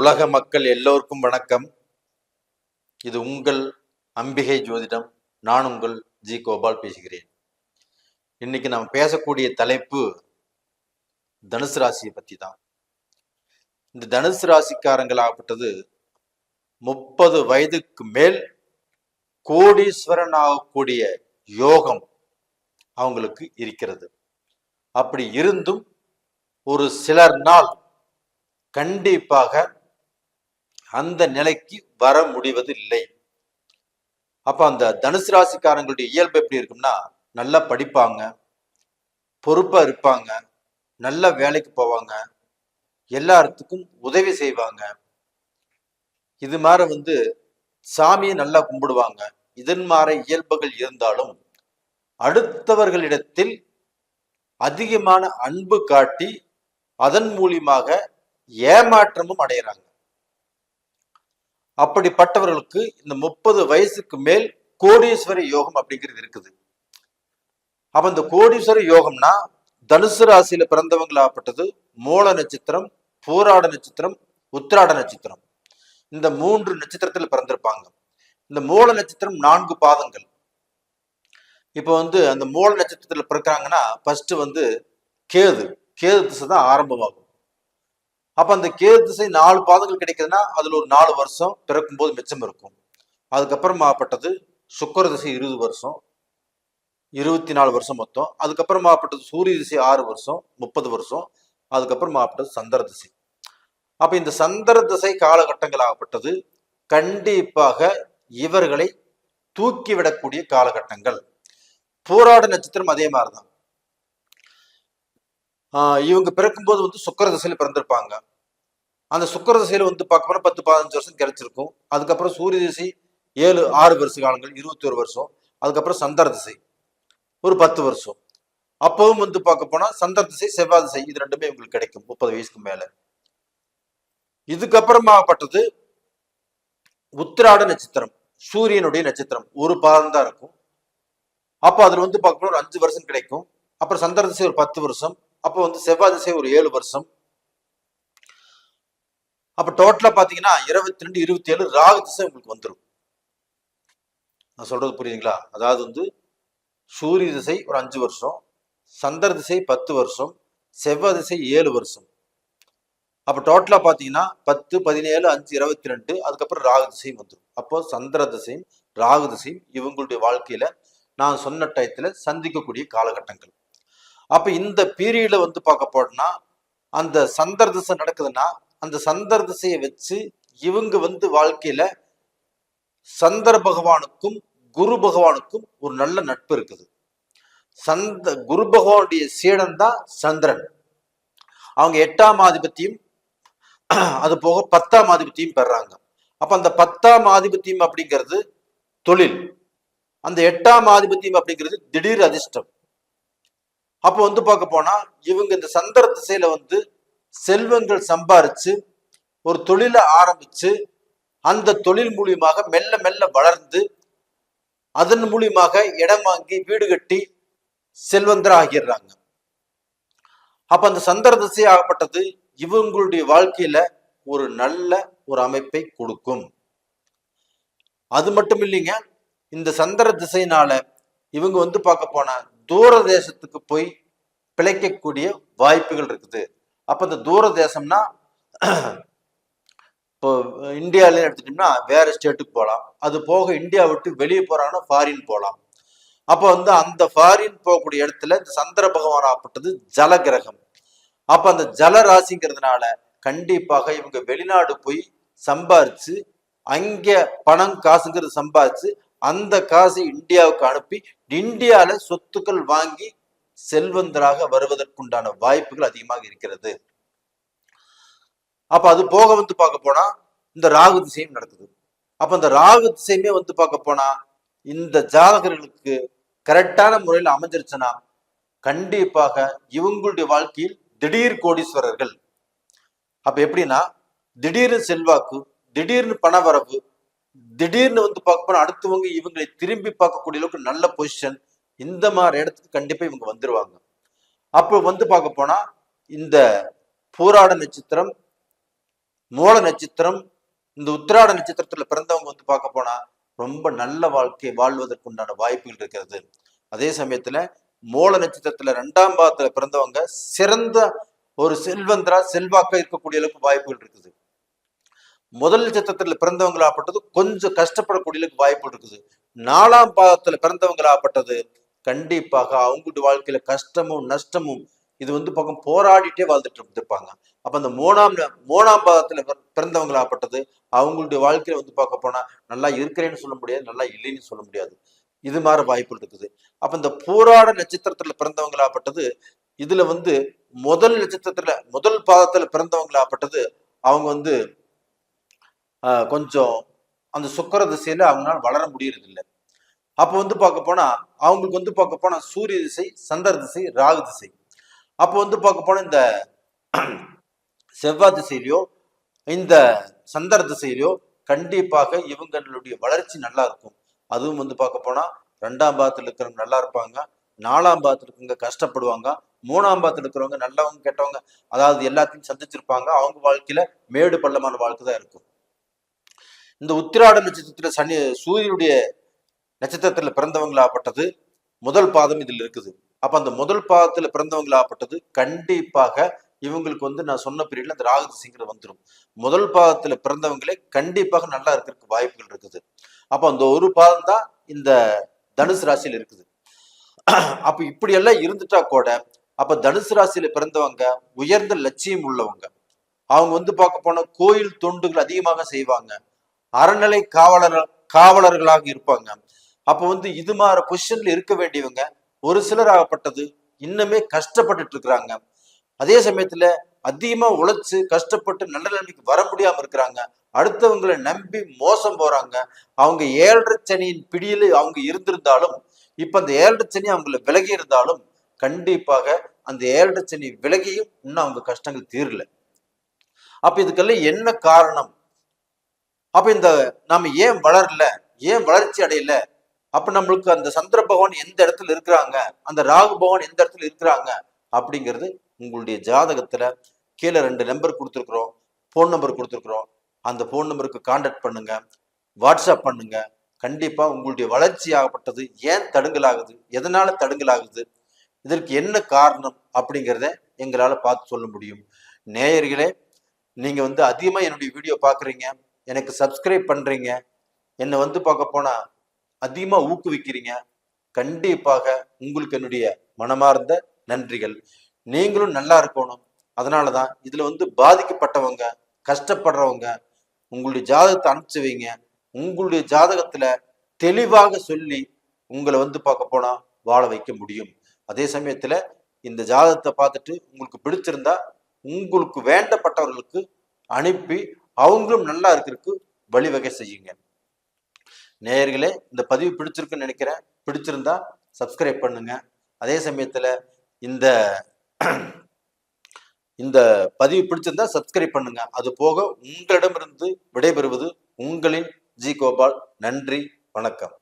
உலக மக்கள் எல்லோருக்கும் வணக்கம். இது உங்கள் அம்பிகை ஜோதிடம். நான் உங்கள் ஜி கோபால் பேசுகிறேன். இன்னைக்கு நம்ம பேசக்கூடிய தலைப்பு தனுசு ராசியை பத்தி தான். இந்த தனுசு ராசிக்காரங்கள் ஆகப்பட்டது 30 வயதுக்கு மேல் கோடீஸ்வரன் ஆகக்கூடிய யோகம் அவங்களுக்கு இருக்கிறது. அப்படி இருந்தும் ஒரு சிலர் நாள் கண்டிப்பாக அந்த நிலைக்கு வர முடிவது இல்லை. அப்ப அந்த தனுசு ராசிக்காரங்களுடைய இயல்பு எப்படி இருக்கும்னா, நல்லா படிப்பாங்க, பொறுப்பா இருப்பாங்க, நல்ல வேலைக்கு போவாங்க, எல்லாத்துக்கும் உதவி செய்வாங்க. இது மாதிரி சாமியை நல்லா கும்பிடுவாங்க. இதன் மாதிரி இயல்புகள் இருந்தாலும் அடுத்தவர்களிடத்தில் அதிகமான அன்பு காட்டி அதன் மூலியமாக ஏமாற்றமும் அடைகிறாங்க. அப்படிப்பட்டவர்களுக்கு இந்த 30 வயசுக்கு மேல் கோடீஸ்வர யோகம் அப்படிங்கிறது இருக்குது. அப்ப இந்த கோடீஸ்வர யோகம்னா தனுசு ராசியில பிறந்தவங்களாகப்பட்டது மூல நட்சத்திரம், பூராட நட்சத்திரம், உத்திராட நட்சத்திரம், இந்த 3 நட்சத்திரத்தில் பிறந்திருப்பாங்க. இந்த மூல நட்சத்திரம் 4 பாதங்கள். இப்போ அந்த மூல நட்சத்திரத்தில் பிறக்கிறாங்கன்னா ஃபர்ஸ்ட் கேது திசை தான் ஆரம்பமாகும். அப்ப அந்த கேது திசை 4 பாதங்கள் கிடைக்குதுன்னா அதுல ஒரு 4 வருஷம் பிறக்கும் போது மிச்சம் இருக்கும். அதுக்கப்புறமாப்பட்டது சுக்கிர திசை 20 வருஷம், 24 வருஷம் மொத்தம். அதுக்கப்புறமாப்பட்டது சூரிய திசை 6 வருஷம், 30 வருஷம். அதுக்கப்புறமாப்பட்டது சந்திர திசை. அப்ப இந்த சந்திர திசை காலகட்டங்கள் ஆகப்பட்டது கண்டிப்பாக இவர்களை தூக்கிவிடக்கூடிய காலகட்டங்கள். பூராட நட்சத்திரம் அதே மாதிரிதான். இவங்க பிறக்கும்போது சுக்கிர திசையில பிறந்திருப்பாங்க. அந்த சுக்கிர திசையில பார்க்க போனா 10-15 வருஷம் கிடைச்சிருக்கும். அதுக்கப்புறம் சூரிய திசை 7-6 வருஷ காலங்கள், 21 வருஷம். அதுக்கப்புறம் சந்திர திசை ஒரு 10 வருஷம். அப்பவும் பார்க்க போனா சந்திர திசை, செவ்வாய் திசை, இது ரெண்டுமே உங்களுக்கு கிடைக்கும் 30 வயசுக்கு மேல. இதுக்கப்புறமாப்பட்டது உத்திராட நட்சத்திரம், சூரியனுடைய நட்சத்திரம், ஒரு பாதம் தான் இருக்கும். அப்ப அதுல பார்க்க போனா ஒரு 5 வருஷம் கிடைக்கும். அப்புறம் சந்திர திசை ஒரு 10 வருஷம். அப்போ செவ்வாய் திசை ஒரு 7 வருஷம். அப்ப டோட்டலா பாத்தீங்கன்னா 22, 27 ராகு திசை உங்களுக்கு வந்துடும். நான் சொல்றது புரியுதுங்களா? அதாவது சூரிய திசை ஒரு 5 வருஷம், சந்திர திசை 10 வருஷம், செவ்வாய் திசை 7 வருஷம். அப்ப டோட்டலா பாத்தீங்கன்னா 10, 17, 5, 22. அதுக்கப்புறம் ராகு திசையும் வந்துடும். அப்போ சந்திர திசையும் ராகு திசையும் இவங்களுடைய வாழ்க்கையில நான் சொன்ன டயத்துல சந்திக்கக்கூடிய காலகட்டங்கள். அப்ப இந்த பீரியட்ல பார்க்க போனா அந்த சந்திர திசை நடக்குதுன்னா அந்த சந்திர திசையை வச்சு இவங்க வாழ்க்கையில சந்திர பகவானுக்கும் குரு பகவானுக்கும் ஒரு நல்ல நட்பு இருக்குது. குரு பகவானுடைய சீடன் தான் சந்திரன். அவங்க 8ஆம் ஆதிபத்தியம், அது போக 10ஆம் ஆதிபத்தியம் பெறாங்க. அப்ப அந்த 10ஆம் ஆதிபத்தியம் அப்படிங்கிறது தொழில், அந்த 8ஆம் ஆதிபத்தியம் அப்படிங்கிறது திடீர் அதிர்ஷ்டம். அப்போ பார்க்க போனா இவங்க இந்த சந்திர திசையில செல்வங்கள் சம்பாரிச்சு ஒரு தொழிலை ஆரம்பிச்சு அந்த தொழில் மூலியமாக மெல்ல மெல்ல வளர்ந்து அதன் மூலியமாக இடம் வாங்கி வீடு கட்டி செல்வந்தர ஆகிடுறாங்க. அப்ப அந்த சந்திர திசை ஆகப்பட்டது இவங்களுடைய வாழ்க்கையில ஒரு நல்ல ஒரு அமைப்பை கொடுக்கும். அது மட்டும் இல்லைங்க, இந்த சந்திர திசையினால இவங்க பார்க்க போனா தூர தேசத்துக்கு போய் பிழைக்கக்கூடிய வாய்ப்புகள் இருக்குது. அப்ப இந்த தூர தேசம்னா இப்போ இந்தியாவில எடுத்துட்டோம்னா வேற ஸ்டேட்டுக்கு போகலாம். அது போக இந்தியா விட்டு வெளியே போறாங்கன்னா ஃபாரின் போகலாம். அப்போ அந்த ஃபாரின் போகக்கூடிய இடத்துல இந்த சந்திர பகவான் ஆகப்பட்டது ஜல கிரகம். அப்ப அந்த ஜல ராசிங்கிறதுனால கண்டிப்பாக இவங்க வெளிநாடு போய் சம்பாரிச்சு அங்க பணம் காசுங்கிறது சம்பாதிச்சு அந்த காசை இந்தியாவுக்கு அனுப்பி இந்தியால சொத்துக்கள் வாங்கி செல்வந்தராக வருவதற்குண்டான வாய்ப்புகள் அதிகமாக இருக்கிறது. அப்ப அது போக பார்க்க போனா இந்த ராகு திசையும் நடக்குது. அப்ப இந்த ராகு திசையுமே பார்க்க போனா இந்த ஜாதகர்களுக்கு கரெக்டான முறையில் அமைஞ்சிருச்சுன்னா கண்டிப்பாக இவங்களுடைய வாழ்க்கையில் திடீர் கோடீஸ்வரர்கள். அப்ப எப்படின்னா திடீர்னு செல்வாக்கு, திடீர்னு பணவரவு, திடீர்னு பார்க்க போனா அடுத்தவங்க இவங்களை திரும்பி பார்க்கக்கூடிய அளவுக்கு நல்ல பொசிஷன், இந்த மாதிரி இடத்துக்கு கண்டிப்பா இவங்க வந்துருவாங்க. அப்போ பார்க்க போனா இந்த பூராட நட்சத்திரம், மூல நட்சத்திரம், இந்த உத்திராட நட்சத்திரத்துல பிறந்தவங்க வந்து பார்க்க போனா ரொம்ப நல்ல வாழ்க்கை வாழ்வதற்கு உண்டான வாய்ப்புகள் இருக்கிறது. அதே சமயத்துல மூல நட்சத்திரத்துல 2ஆம் பாவத்துல பிறந்தவங்க சிறந்த ஒரு செல்வந்தரா செல்வாக்க இருக்கக்கூடிய அளவுக்கு வாய்ப்புகள் இருக்குது. முதல் நட்சத்திரத்துல பிறந்தவங்களாப்பட்டது கொஞ்சம் கஷ்டப்படக்கூடிய அளவுக்கு வாய்ப்புகள் இருக்குது. 4ஆம் பாவத்துல பிறந்தவங்களாப்பட்டது கண்டிப்பாக அவங்களுடைய வாழ்க்கையில கஷ்டமும் நஷ்டமும் இது வந்து பக்கம் போராடிட்டே வாழ்ந்துட்டு இருப்பாங்க. அப்ப அந்த மூணாம் பாதத்துல பிறந்தவங்களாப்பட்டது அவங்களுடைய வாழ்க்கையில வந்து பார்க்க போனா நல்லா இருக்கிறேன்னு சொல்ல முடியாது, நல்லா இல்லைன்னு சொல்ல முடியாது. இது மாதிரி வாய்ப்புகள் இருக்குது. அப்ப இந்த போராட நட்சத்திரத்துல பிறந்தவங்களாப்பட்டது இதுல வந்து முதல் பாதத்துல பிறந்தவங்களாப்பட்டது அவங்க வந்து கொஞ்சம் அந்த சுக்கர திசையில அவங்களால வளர முடியறது இல்லை. அப்ப வந்து பார்க்க போனா அவங்களுக்கு வந்து பார்க்க போனா சூரிய திசை, சந்திர திசை, ராகு திசை. அப்ப வந்து பார்க்க போனா இந்த செவ்வாய் திசையிலையோ இந்த சந்திர திசையிலையோ கண்டிப்பாக இவங்களுடைய வளர்ச்சி நல்லா இருக்கும். அதுவும் வந்து பார்க்க போனா 2ஆம் பாவத்துல இருக்கிறவங்க நல்லா இருப்பாங்க, 4ஆம் பாவத்துல இருக்கிறவங்க கஷ்டப்படுவாங்க, 3ஆம் பாவத்துல இருக்கிறவங்க நல்லவங்க கெட்டவங்க அதாவது எல்லாத்தையும் சந்திச்சிருப்பாங்க. அவங்க வாழ்க்கையில மேடு பள்ளமான வாழ்க்கை தான் இருக்கும். இந்த உத்திராட நட்சத்திரத்துல சூரியனுடைய நட்சத்திரத்துல பிறந்தவங்களாப்பட்டது முதல் பாதம் இதுல இருக்குது. அப்ப அந்த முதல் பாதத்துல பிறந்தவங்களாப்பட்டது கண்டிப்பாக இவங்களுக்கு வந்து நான் சொன்ன பீரியட்ல அந்த ராகு திசைங்கிறது வந்துடும். முதல் பாதத்துல பிறந்தவங்களே கண்டிப்பாக நல்லா இருக்கிறதுக்கு வாய்ப்புகள் இருக்குது. அப்ப அந்த ஒரு பாதம் தான் இந்த தனுசு ராசியில இருக்குது. அப்ப இப்படி எல்லாம் இருந்துட்டா கூட அப்ப தனுசு ராசியில பிறந்தவங்க உயர்ந்த லட்சியம் உள்ளவங்க. அவங்க வந்து பார்க்க போனா கோயில் தொண்டுகள் அதிகமாக செய்வாங்க, அறநிலை காவலர்களாக இருப்பாங்க. அப்ப வந்து இது மாதிரி பொசிஷன்ல இருக்க வேண்டியவங்க ஒரு சிலர் ஆகப்பட்டது இன்னுமே கஷ்டப்பட்டுட்டு இருக்கிறாங்க. அதே சமயத்துல அதிகமா உழைச்சு கஷ்டப்பட்டு நல்ல நிலைமைக்கு வர முடியாம இருக்கிறாங்க. அடுத்தவங்களை நம்பி மோசம் போறாங்க. அவங்க 7.5 சனியின் பிடியில அவங்க இருந்திருந்தாலும் இப்ப அந்த 7.5 சனி அவங்களை விலகி இருந்தாலும் கண்டிப்பாக அந்த 7.5 சனி விலகியும் இன்னும் அவங்க கஷ்டங்கள் தீரல. அப்ப இதுக்கெல்லாம் என்ன காரணம்? அப்ப இந்த நாம ஏன் வளரல, ஏன் வளர்ச்சி அடையல? அப்ப நம்மளுக்கு அந்த சந்திர பகவான் எந்த இடத்துல இருக்கிறாங்க, அந்த ராகு பகவான் எந்த இடத்துல இருக்கிறாங்க அப்படிங்கிறது உங்களுடைய ஜாதகத்துல கீழே 2 நம்பர் கொடுத்துருக்குறோம், போன் நம்பர் கொடுத்துருக்குறோம். அந்த போன் நம்பருக்கு கான்டாக்ட் பண்ணுங்க, வாட்ஸ்அப் பண்ணுங்க. கண்டிப்பா உங்களுடைய வளர்ச்சி ஆகப்பட்டது ஏன் தடுங்கலாகுது, எதனால தடுங்கலாகுது, இதற்கு என்ன காரணம் அப்படிங்கிறத எங்களால பார்த்து சொல்ல முடியும். நேயர்களே, நீங்க வந்து அதிகமா என்னுடைய வீடியோ பாக்குறீங்க, எனக்கு சப்ஸ்கிரைப் பண்றீங்க, என்னை வந்து பார்க்க போனா அதிகமா ஊக்குவிக்கிறீங்க. கண்டிப்பாக உங்களுக்கு என்னுடைய மனமார்ந்த நன்றிகள். நீங்களும் நல்லா இருக்கணும். அதனாலதான் இதுல வந்து பாதிக்கப்பட்டவங்க, கஷ்டப்படுறவங்க உங்களுடைய ஜாதகத்தை அனுப்பிச்சு வைங்க. உங்களுடைய ஜாதகத்துல தெளிவாக சொல்லி உங்களை வந்து பார்க்க போனா வாழ வைக்க முடியும். அதே சமயத்துல இந்த ஜாதகத்தை பார்த்துட்டு உங்களுக்கு பிடிச்சிருந்தா உங்களுக்கு வேண்டப்பட்டவர்களுக்கு அனுப்பி அவங்களும் நல்லா இருக்கிறதுக்கு வழிவகை செய்யுங்க. நேயர்களே, இந்த பதிவு பிடிச்சிருக்குன்னு நினைக்கிறேன். பிடிச்சிருந்தா சப்ஸ்கிரைப் பண்ணுங்க. அதே சமயத்துல இந்த இந்த பதிவு பிடிச்சிருந்தா சப்ஸ்கிரைப் பண்ணுங்க. அது போக உங்களிடமிருந்து விடைபெறுவது உங்களின் ஜி கோபால். நன்றி, வணக்கம்.